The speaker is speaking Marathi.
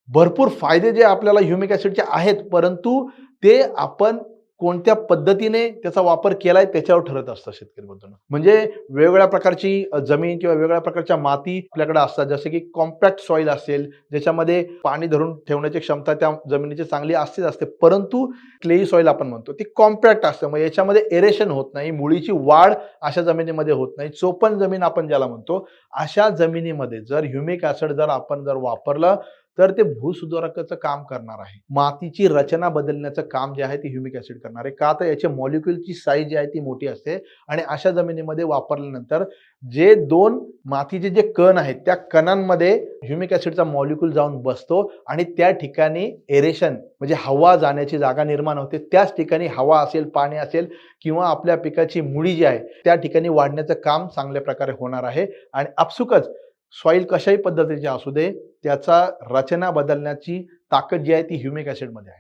भरपूर फायदे जे आपल्याला ह्युमिक ॲसिडचे आहेत, परंतु ते आपण कोणत्या पद्धतीने त्याचा वापर केलाय त्याच्यावर ठरत असतं शेतकरी बंधूंनो. म्हणजे वेगवेगळ्या प्रकारची जमीन किंवा वेगवेगळ्या प्रकारच्या माती आपल्याकडे असतात. जसे की कॉम्पॅक्ट सॉइल असेल, ज्याच्यामध्ये पाणी धरून ठेवण्याची क्षमता त्या जमिनीची चांगली असते. परंतु क्लेई सॉइल आपण म्हणतो, ती कॉम्पॅक्ट असते. मग याच्यामध्ये एरेशन होत नाही, मुळीची वाढ अशा जमिनीमध्ये होत नाही. चोपण जमीन आपण ज्याला म्हणतो, अशा जमिनीमध्ये जर ह्युमिक ॲसिड आपण वापरलं तर ते भूसुधारकाचं काम करणार आहे. मातीची रचना बदलण्याचं काम जे आहे ते ह्युमिक ॲसिड करणार आहे. का तर याच्या मॉलिक्युलची साईज जी आहे ती मोठी असते आणि अशा जमिनीमध्ये वापरल्यानंतर जे दोन मातीचे जे कण आहेत त्या कणांमध्ये ह्युमिक ॲसिडचा मॉलिक्यूल जाऊन बसतो आणि त्या ठिकाणी एरेशन म्हणजे हवा जाण्याची जागा निर्माण होते. त्याच ठिकाणी हवा असेल, पाणी असेल किंवा आपल्या पिकाची मुळी जी आहे त्या ठिकाणी वाढण्याचं काम चांगल्या प्रकारे होणार आहे आणि आपसुकच सॉइल कशाही पद्धतीचे असू दे, त्याचा रचना बदलण्याची ताकद जी आहे ती ह्युमिक ॲसिडमध्ये आहे.